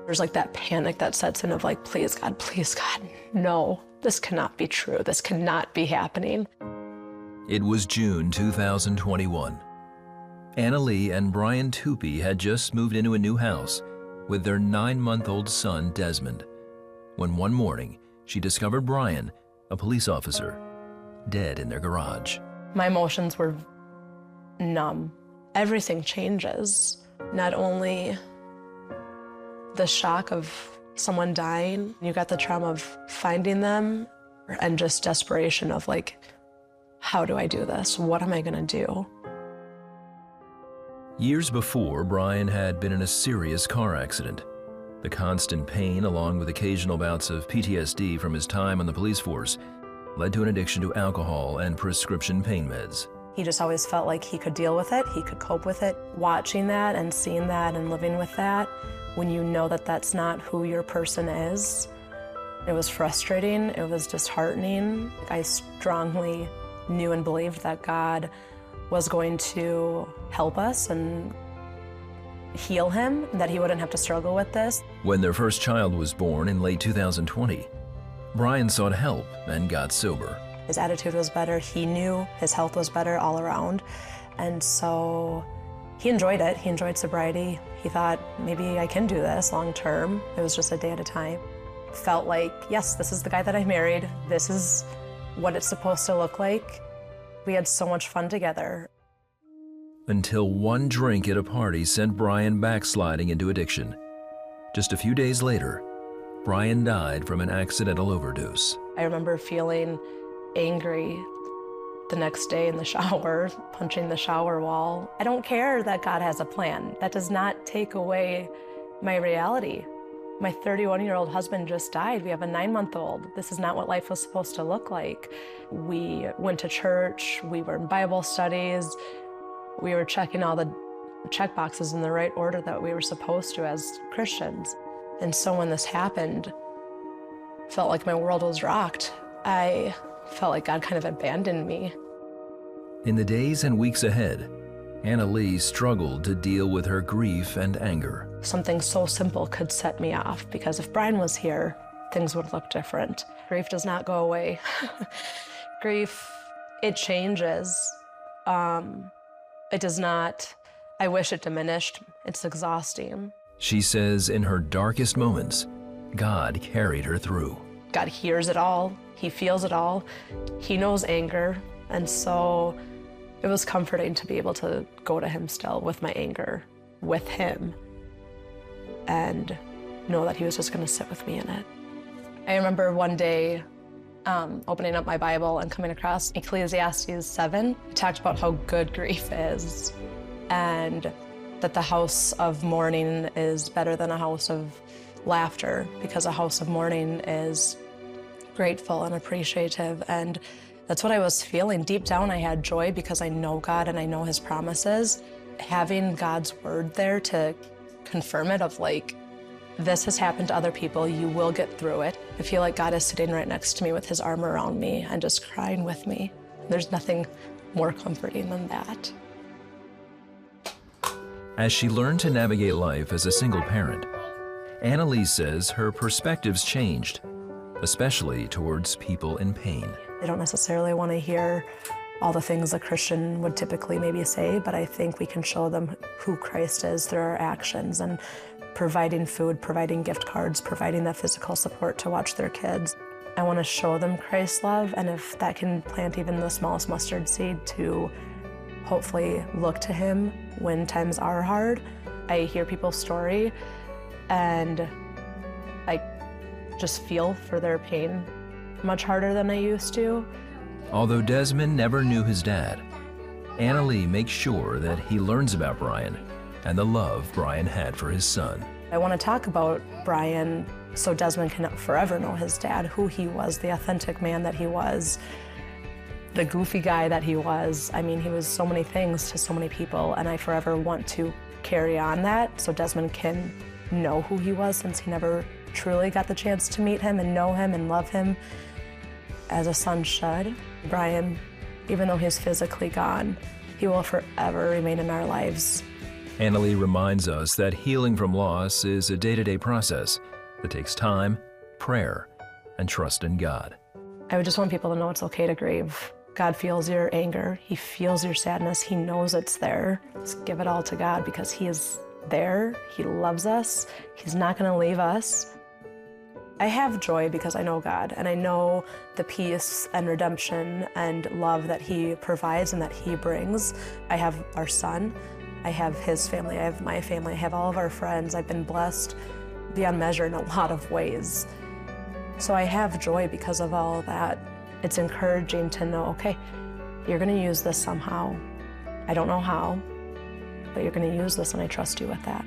There's like that panic that sets in of like, please God, no, this cannot be true. This cannot be happening. It was June 2021. Annalee and Brian Tupy had just moved into a new house with their 9-month-old son, Desmond, when one morning she discovered Brian, a police officer, dead in their garage. My emotions were numb. Everything changes. Not only the shock of someone dying, you got the trauma of finding them, and just desperation of like, how do I do this? What am I gonna do? Years before, Brian had been in a serious car accident. The constant pain, along with occasional bouts of PTSD from his time on the police force, led to an addiction to alcohol and prescription pain meds. He just always felt like he could deal with it, he could cope with it. Watching that and seeing that and living with that, when you know that that's not who your person is, it was frustrating, it was disheartening. I strongly knew and believed that God was going to help us and heal him, that he wouldn't have to struggle with this. When their first child was born in late 2020, Brian sought help and got sober. His attitude was better, he knew his health was better all around, and so he enjoyed it. He enjoyed sobriety. He thought, maybe I can do this long term. It was just a day at a time. Felt like, yes, this is the guy that I married. This is what it's supposed to look like. We had so much fun together. Until one drink at a party sent Brian backsliding into addiction. Just a few days later, Brian died from an accidental overdose. I remember feeling angry the next day in the shower, punching the shower wall. I don't care that God has a plan. That does not take away my reality. My 31-year-old husband just died. We have a 9-month-old. This is not what life was supposed to look like. We went to church, we were in Bible studies, we were checking all the check boxes in the right order that we were supposed to as Christians. And so when this happened, I felt like my world was rocked. I felt like God kind of abandoned me. In the days and weeks ahead, Annalee struggled to deal with her grief and anger. Something so simple could set me off, because if Brian was here, things would look different. Grief does not go away. Grief, it changes. It does not, I wish it diminished. It's exhausting. She says in her darkest moments, God carried her through. God hears it all. He feels it all. He knows anger. And so it was comforting to be able to go to him still with my anger, with him, and know that he was just gonna sit with me in it. I remember one day opening up my Bible and coming across Ecclesiastes 7. It talked about how good grief is, and that the house of mourning is better than a house of laughter, because a house of mourning is grateful and appreciative. And that's what I was feeling. Deep down, I had joy because I know God and I know his promises. Having God's word there to confirm it, of like, this has happened to other people, you will get through it. I feel like God is sitting right next to me with his arm around me and just crying with me. There's nothing more comforting than that. As she learned to navigate life as a single parent, Annalee says her perspectives changed, especially towards people in pain. They don't necessarily want to hear all the things a Christian would typically maybe say, but I think we can show them who Christ is through our actions, and providing food, providing gift cards, providing that physical support to watch their kids. I want to show them Christ's love, and if that can plant even the smallest mustard seed to hopefully look to him when times are hard. I hear people's story and I just feel for their pain much harder than I used to. Although Desmond never knew his dad, Annalee makes sure that he learns about Brian and the love Brian had for his son. I want to talk about Brian so Desmond can forever know his dad, who he was, the authentic man that he was, the goofy guy that he was. I mean, he was so many things to so many people, and I forever want to carry on that so Desmond can know who he was, since he never truly got the chance to meet him and know him and love him as a son should. Brian, even though he's physically gone, he will forever remain in our lives Annalee reminds us that healing from loss is a day-to-day process that takes time, prayer, and trust in God. I would just want people to know it's okay to grieve. God feels your anger. He feels your sadness. He knows it's there. Just give it all to God because He is there. He loves us. He's not going to leave us. I have joy because I know God, and I know the peace and redemption and love that He provides and that He brings. I have our son. I have his family. I have my family. I have all of our friends. I've been blessed beyond measure in a lot of ways. So I have joy because of all that. It's encouraging to know, okay, you're going to use this somehow. I don't know how, but you're going to use this, and I trust you with that.